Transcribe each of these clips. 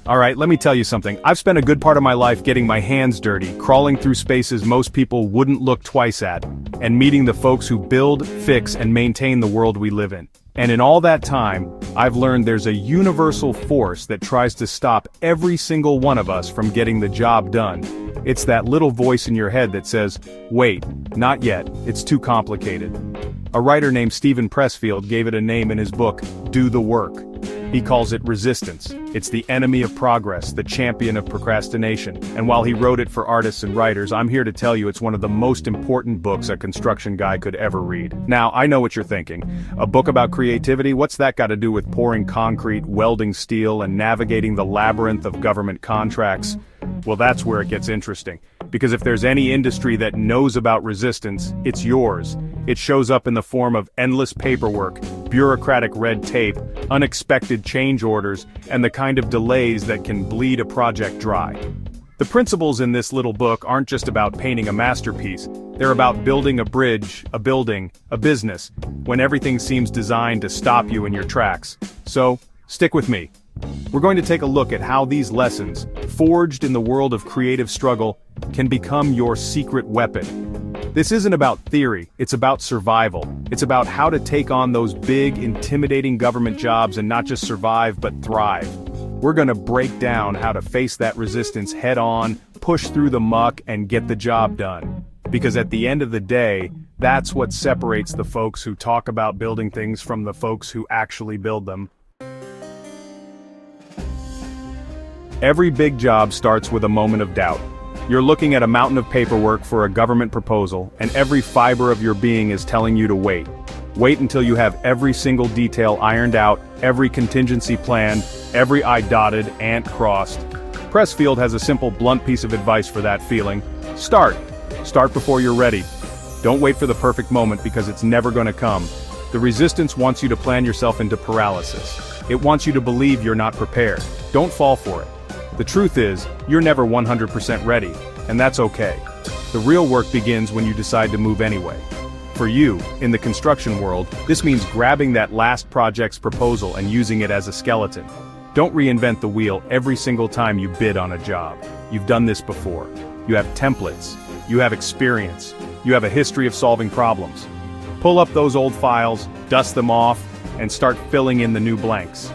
Alright, let me tell you something. I've spent a good part of my life getting my hands dirty, crawling through spaces most people wouldn't look twice at, and meeting the folks who build, fix, and maintain the world we live in. And in all that time, I've learned there's a universal force that tries to stop every single one of us from getting the job done. It's that little voice in your head that says, wait, not yet, it's too complicated. A writer named Steven Pressfield gave it a name in his book, Do the Work. He calls it resistance. It's the enemy of progress, the champion of procrastination. And while he wrote it for artists and writers, I'm here to tell you it's one of the most important books a construction guy could ever read. Now, I know what you're thinking. A book about creativity? What's that got to do with pouring concrete, welding steel, and navigating the labyrinth of government contracts? Well, that's where it gets interesting. Because if there's any industry that knows about resistance, it's yours. It shows up in the form of endless paperwork, bureaucratic red tape, unexpected change orders, and the kind of delays that can bleed a project dry. The principles in this little book aren't just about painting a masterpiece, they're about building a bridge, a building, a business, when everything seems designed to stop you in your tracks. So, stick with me. We're going to take a look at how these lessons, forged in the world of creative struggle, can become your secret weapon. This isn't about theory, it's about survival. It's about how to take on those big, intimidating government jobs and not just survive but thrive. We're gonna break down how to face that resistance head on, push through the muck, and get the job done. Because at the end of the day, that's what separates the folks who talk about building things from the folks who actually build them. Every big job starts with a moment of doubt. You're looking at a mountain of paperwork for a government proposal, and every fiber of your being is telling you to wait. Wait until you have every single detail ironed out, every contingency planned, every I dotted, ant crossed. Pressfield has a simple, blunt piece of advice for that feeling. Start. Start before you're ready. Don't wait for the perfect moment because it's never gonna come. The resistance wants you to plan yourself into paralysis. It wants you to believe you're not prepared. Don't fall for it. The truth is, you're never 100% ready, and that's okay. The real work begins when you decide to move anyway. For you, in the construction world, this means grabbing that last project's proposal and using it as a skeleton. Don't reinvent the wheel every single time you bid on a job. You've done this before. You have templates. You have experience. You have a history of solving problems. Pull up those old files, dust them off, and start filling in the new blanks.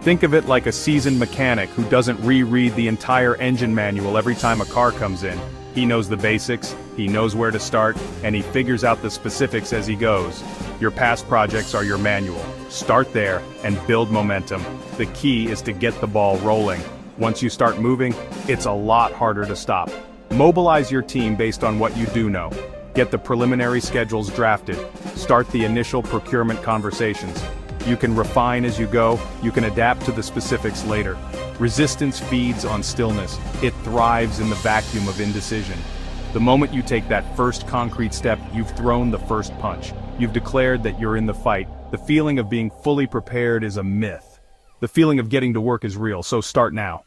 Think of it like a seasoned mechanic who doesn't reread the entire engine manual every time a car comes in. He knows the basics, he knows where to start, and he figures out the specifics as he goes. Your past projects are your manual. Start there and build momentum. The key is to get the ball rolling. Once you start moving, it's a lot harder to stop. Mobilize your team based on what you do know. Get the preliminary schedules drafted. Start the initial procurement conversations. You can refine as you go, you can adapt to the specifics later. Resistance feeds on stillness. It thrives in the vacuum of indecision. The moment you take that first concrete step, you've thrown the first punch. You've declared that you're in the fight. The feeling of being fully prepared is a myth. The feeling of getting to work is real, so start now.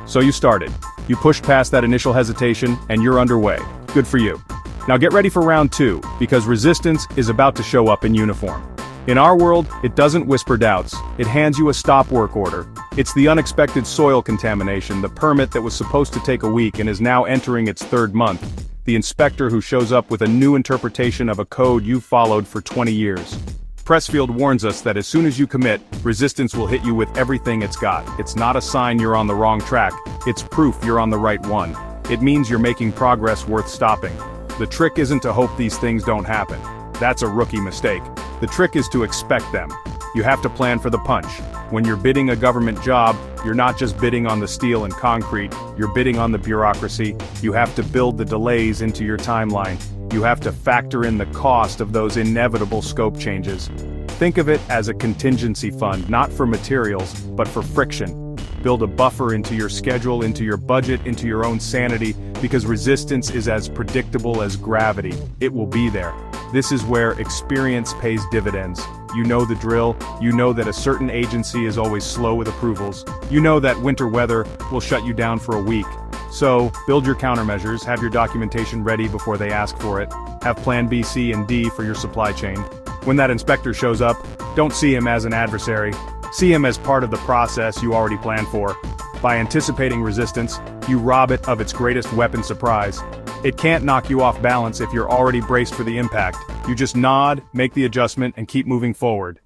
So you started. You pushed past that initial hesitation, and you're underway. Good for you. Now get ready for round 2, because resistance is about to show up in uniform. In our world, it doesn't whisper doubts, it hands you a stop work order. It's the unexpected soil contamination, the permit that was supposed to take a week and is now entering its 3rd month. The inspector who shows up with a new interpretation of a code you've followed for 20 years. Pressfield warns us that as soon as you commit, resistance will hit you with everything it's got. It's not a sign you're on the wrong track, it's proof you're on the right one. It means you're making progress worth stopping. The trick isn't to hope these things don't happen. That's a rookie mistake. The trick is to expect them. You have to plan for the punch. When you're bidding a government job, you're not just bidding on the steel and concrete, you're bidding on the bureaucracy. You have to build the delays into your timeline. You have to factor in the cost of those inevitable scope changes. Think of it as a contingency fund, not for materials, but for friction. Build a buffer into your schedule, into your budget, into your own sanity, because resistance is as predictable as gravity. It will be there. This is where experience pays dividends. You know the drill, you know that a certain agency is always slow with approvals, you know that winter weather will shut you down for a week. So, build your countermeasures, have your documentation ready before they ask for it, have plan B, C, and D for your supply chain. When that inspector shows up, don't see him as an adversary. See him as part of the process you already planned for. By anticipating resistance, you rob it of its greatest weapon: surprise. It can't knock you off balance if you're already braced for the impact. You just nod, make the adjustment, and keep moving forward.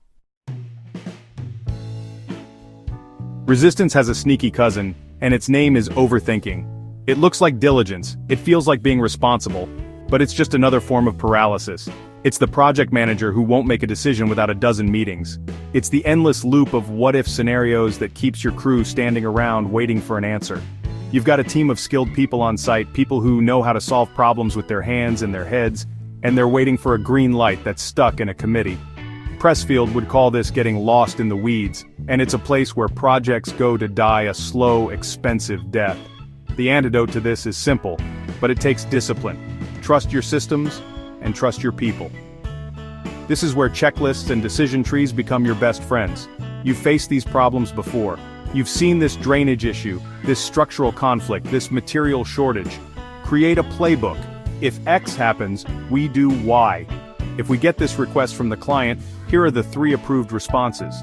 Resistance has a sneaky cousin, and its name is overthinking. It looks like diligence, it feels like being responsible, but it's just another form of paralysis. It's the project manager who won't make a decision without a dozen meetings. It's the endless loop of what-if scenarios that keeps your crew standing around waiting for an answer. You've got a team of skilled people on site, people who know how to solve problems with their hands and their heads, and they're waiting for a green light that's stuck in a committee. Pressfield would call this getting lost in the weeds, and it's a place where projects go to die a slow, expensive death. The antidote to this is simple, but it takes discipline. Trust your systems, and trust your people. This is where checklists and decision trees become your best friends. You've faced these problems before. You've seen this drainage issue, this structural conflict, this material shortage. Create a playbook. If X happens, we do Y. If we get this request from the client, here are the 3 approved responses.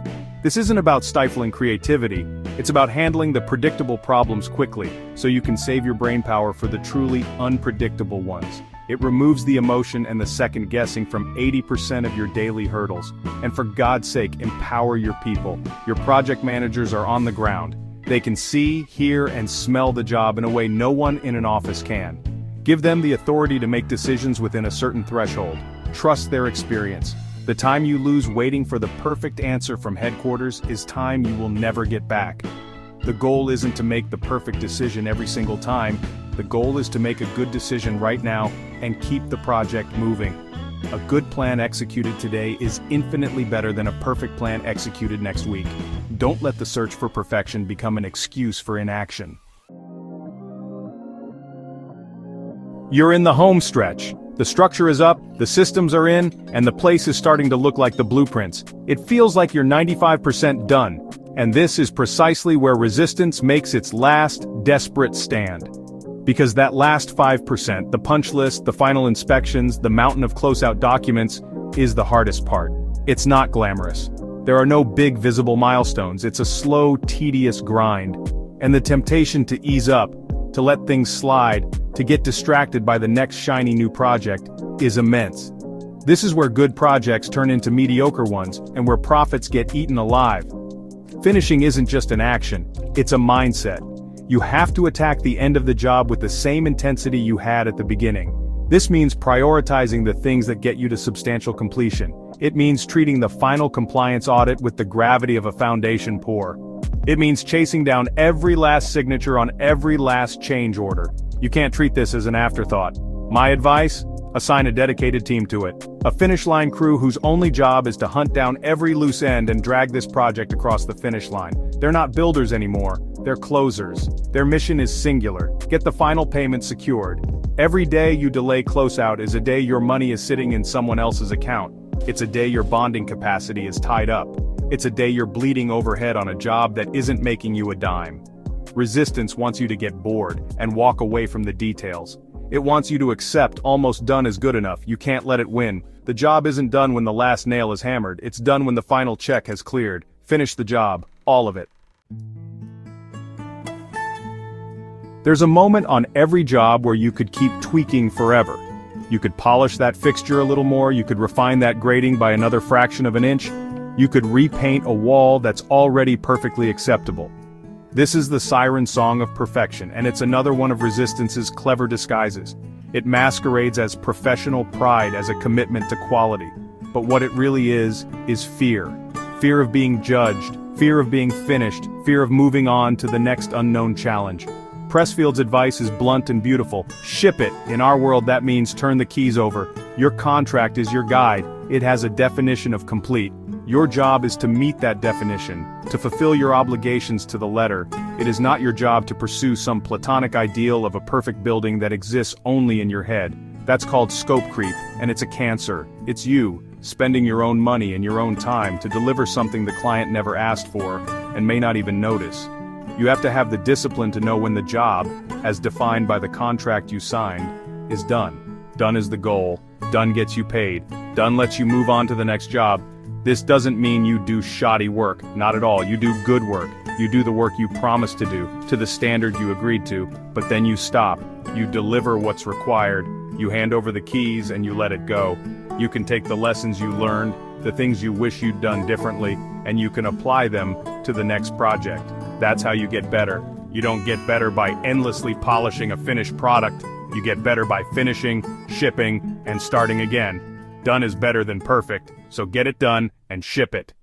This isn't about stifling creativity, it's about handling the predictable problems quickly, so you can save your brainpower for the truly unpredictable ones. It removes the emotion and the second guessing from 80% of your daily hurdles. And for God's sake, empower your people. Your project managers are on the ground. They can see, hear, and smell the job in a way no one in an office can. Give them the authority to make decisions within a certain threshold. Trust their experience. The time you lose waiting for the perfect answer from headquarters is time you will never get back. The goal isn't to make the perfect decision every single time. The goal is to make a good decision right now and keep the project moving. A good plan executed today is infinitely better than a perfect plan executed next week. Don't let the search for perfection become an excuse for inaction. You're in the home stretch. The structure is up, the systems are in, and the place is starting to look like the blueprints. It feels like you're 95% done. And this is precisely where resistance makes its last, desperate stand. Because that last 5%, the punch list, the final inspections, the mountain of close-out documents, is the hardest part. It's not glamorous. There are no big visible milestones. It's a slow, tedious grind. And the temptation to ease up, to let things slide, to get distracted by the next shiny new project, is immense. This is where good projects turn into mediocre ones, and where profits get eaten alive. Finishing isn't just an action, it's a mindset. You have to attack the end of the job with the same intensity you had at the beginning. This means prioritizing the things that get you to substantial completion. It means treating the final compliance audit with the gravity of a foundation pour. It means chasing down every last signature on every last change order. You can't treat this as an afterthought. My advice? Assign a dedicated team to it. A finish line crew whose only job is to hunt down every loose end and drag this project across the finish line. They're not builders anymore, they're closers. Their mission is singular: get the final payment secured. Every day you delay closeout is a day your money is sitting in someone else's account. It's a day your bonding capacity is tied up. It's a day you're bleeding overhead on a job that isn't making you a dime. Resistance wants you to get bored and walk away from the details. It wants you to accept almost done is good enough. You can't let it win. The job isn't done when the last nail is hammered. It's done when the final check has cleared. Finish the job. All of it. There's a moment on every job where you could keep tweaking forever. You could polish that fixture a little more. You could refine that grating by another fraction of an inch. You could repaint a wall that's already perfectly acceptable. This is the siren song of perfection, and it's another one of resistance's clever disguises. It masquerades as professional pride, as a commitment to quality. But what it really is fear. Fear of being judged, fear of being finished, fear of moving on to the next unknown challenge. Pressfield's advice is blunt and beautiful. Ship it. In our world that means turn the keys over. Your contract is your guide. It has a definition of complete. Your job is to meet that definition, to fulfill your obligations to the letter. It is not your job to pursue some platonic ideal of a perfect building that exists only in your head. That's called scope creep, and it's a cancer. It's you, spending your own money and your own time to deliver something the client never asked for, and may not even notice. You have to have the discipline to know when the job, as defined by the contract you signed, is done. Done is the goal. Done gets you paid. Done lets you move on to the next job. This doesn't mean you do shoddy work, not at all. You do good work. You do the work you promised to do, to the standard you agreed to, but then you stop. You deliver what's required. You hand over the keys and you let it go. You can take the lessons you learned, the things you wish you'd done differently, and you can apply them to the next project. That's how you get better. You don't get better by endlessly polishing a finished product. You get better by finishing, shipping, and starting again. Done is better than perfect, so get it done and ship it.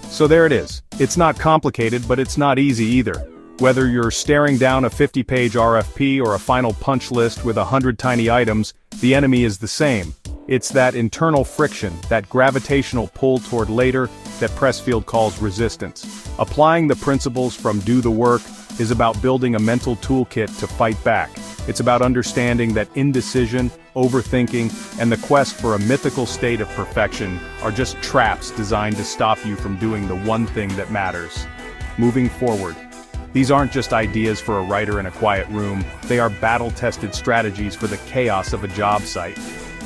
So there it is. It's not complicated, but it's not easy either. Whether you're staring down a 50-page RFP or a final punch list with 100 tiny items, the enemy is the same. It's that internal friction, that gravitational pull toward later, that Pressfield calls resistance. Applying the principles from Do the Work is about building a mental toolkit to fight back. It's about understanding that indecision, overthinking, and the quest for a mythical state of perfection are just traps designed to stop you from doing the one thing that matters. Moving forward. These aren't just ideas for a writer in a quiet room, they are battle-tested strategies for the chaos of a job site.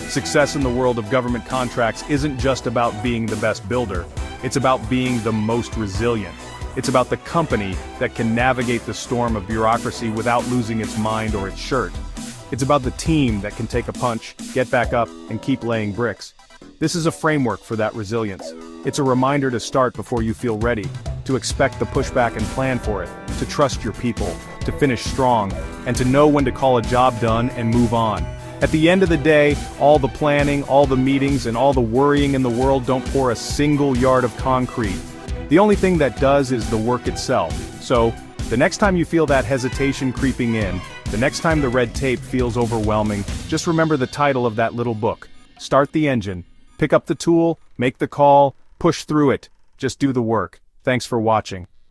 Success in the world of government contracts isn't just about being the best builder, it's about being the most resilient. It's about the company that can navigate the storm of bureaucracy without losing its mind or its shirt. It's about the team that can take a punch, get back up, and keep laying bricks. This is a framework for that resilience. It's a reminder to start before you feel ready, to expect the pushback and plan for it, to trust your people, to finish strong, and to know when to call a job done and move on. At the end of the day, all the planning, all the meetings, and all the worrying in the world don't pour a single yard of concrete. The only thing that does is the work itself. So, the next time you feel that hesitation creeping in, the next time the red tape feels overwhelming, just remember the title of that little book. Start the engine. Pick up the tool, make the call, push through it. Just do the work. Thanks for watching.